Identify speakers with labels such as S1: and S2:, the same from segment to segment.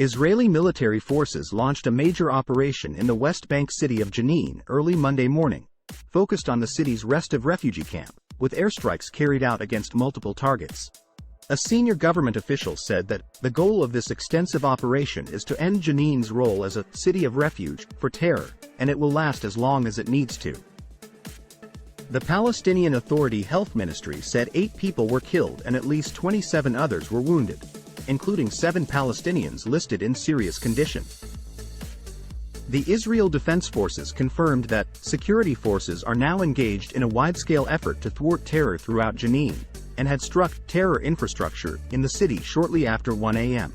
S1: Israeli military forces launched a major operation in the West Bank city of Jenin early Monday morning, focused on the city's restive refugee camp, with airstrikes carried out against multiple targets. A senior government official said that the goal of this extensive operation is to end Jenin's role as a city of refuge for terror, and it will last as long as it needs to. The Palestinian Authority Health Ministry said 8 people were killed and at least 27 others were wounded, including 7 Palestinians listed in serious condition. The Israel Defense Forces confirmed that security forces are now engaged in a wide-scale effort to thwart terror throughout Jenin, and had struck terror infrastructure in the city shortly after 1 a.m.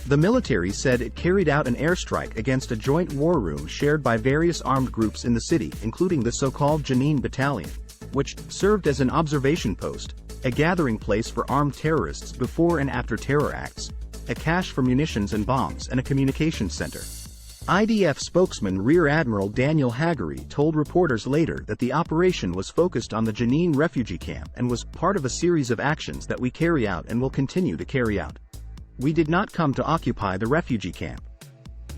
S1: The military said it carried out an airstrike against a joint war room shared by various armed groups in the city, including the so-called Jenin Battalion, which served as an observation post, a gathering place for armed terrorists before and after terror acts, a cache for munitions and bombs, and a communications center. IDF spokesman Rear Admiral Daniel Hagari told reporters later that the operation was focused on the Jenin refugee camp and was part of a series of actions that we carry out and will continue to carry out. We did not come to occupy the refugee camp.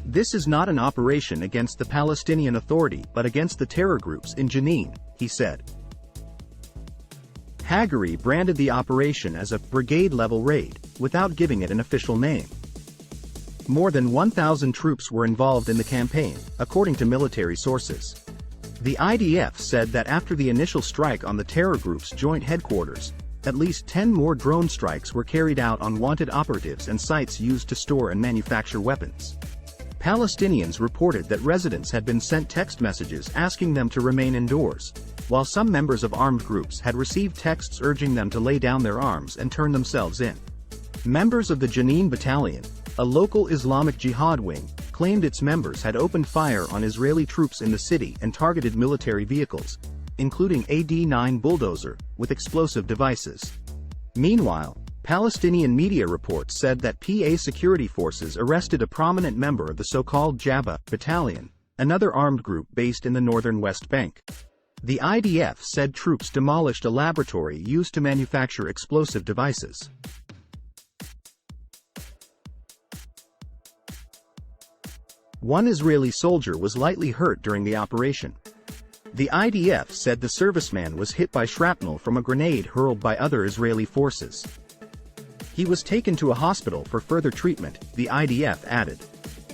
S1: This is not an operation against the Palestinian Authority but against the terror groups in Jenin, he said. Hagari branded the operation as a brigade-level raid, without giving it an official name. More than 1,000 troops were involved in the campaign, according to military sources. The IDF said that after the initial strike on the terror group's joint headquarters, at least 10 more drone strikes were carried out on wanted operatives and sites used to store and manufacture weapons. Palestinians reported that residents had been sent text messages asking them to remain indoors, while some members of armed groups had received texts urging them to lay down their arms and turn themselves in. Members of the Jenin Battalion, a local Islamic Jihad wing, claimed its members had opened fire on Israeli troops in the city and targeted military vehicles, including a D-9 bulldozer, with explosive devices. Meanwhile, Palestinian media reports said that PA security forces arrested a prominent member of the so-called Jabba Battalion, another armed group based in the northern West Bank. The IDF said troops demolished a laboratory used to manufacture explosive devices. One Israeli soldier was lightly hurt during the operation. The IDF said the serviceman was hit by shrapnel from a grenade hurled by other Israeli forces. He was taken to a hospital for further treatment, the IDF added.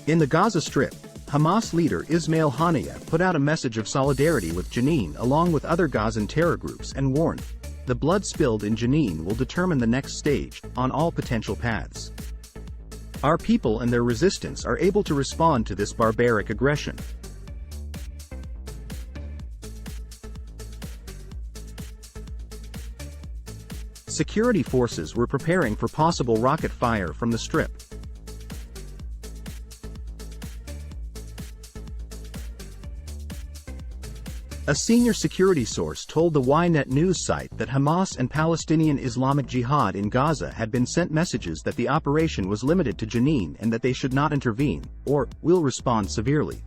S1: In the Gaza Strip, Hamas leader Ismail Haniyeh put out a message of solidarity with Jenin along with other Gazan terror groups and warned, "The blood spilled in Jenin will determine the next stage, on all potential paths. Our people and their resistance are able to respond to this barbaric aggression." Security forces were preparing for possible rocket fire from the Strip. A senior security source told the Ynet news site that Hamas and Palestinian Islamic Jihad in Gaza had been sent messages that the operation was limited to Jenin and that they should not intervene, or will respond severely.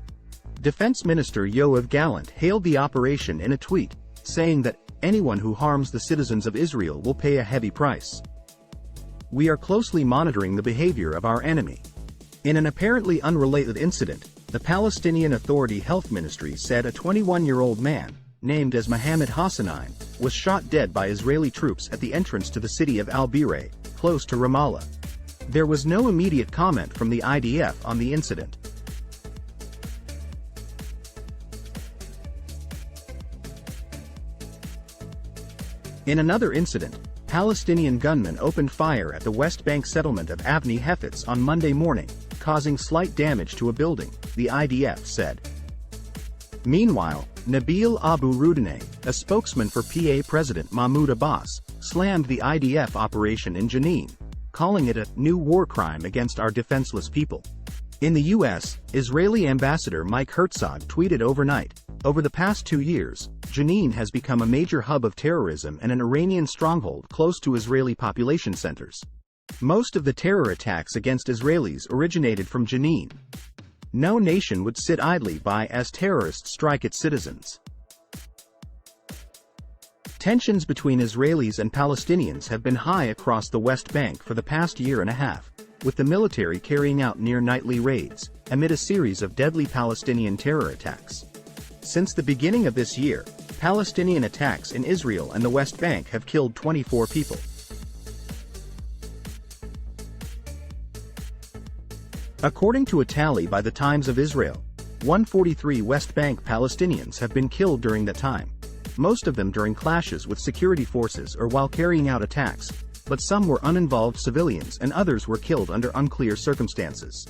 S1: Defense Minister Yoav Gallant hailed the operation in a tweet, saying that anyone who harms the citizens of Israel will pay a heavy price. "We are closely monitoring the behavior of our enemy." In an apparently unrelated incident, the Palestinian Authority Health Ministry said a 21-year-old man, named as Mohammed Hassanein, was shot dead by Israeli troops at the entrance to the city of Al-Bireh, close to Ramallah. There was no immediate comment from the IDF on the incident. In another incident, Palestinian gunmen opened fire at the West Bank settlement of Avni Hefetz on Monday morning, causing slight damage to a building, the IDF said. Meanwhile, Nabil Abu Rudineh, a spokesman for PA President Mahmoud Abbas, slammed the IDF operation in Jenin, calling it a new war crime against our defenseless people. In the U.S., Israeli Ambassador Mike Herzog tweeted overnight, "Over the past 2 years, Jenin has become a major hub of terrorism and an Iranian stronghold close to Israeli population centers. Most of the terror attacks against Israelis originated from Jenin. No nation would sit idly by as terrorists strike its citizens." Tensions between Israelis and Palestinians have been high across the West Bank for the past year and a half. with the military carrying out near-nightly raids, amid a series of deadly Palestinian terror attacks. Since the beginning of this year, Palestinian attacks in Israel and the West Bank have killed 24 people. According to a tally by the Times of Israel, 143 West Bank Palestinians have been killed during that time, most of them during clashes with security forces or while carrying out attacks, but some were uninvolved civilians and others were killed under unclear circumstances.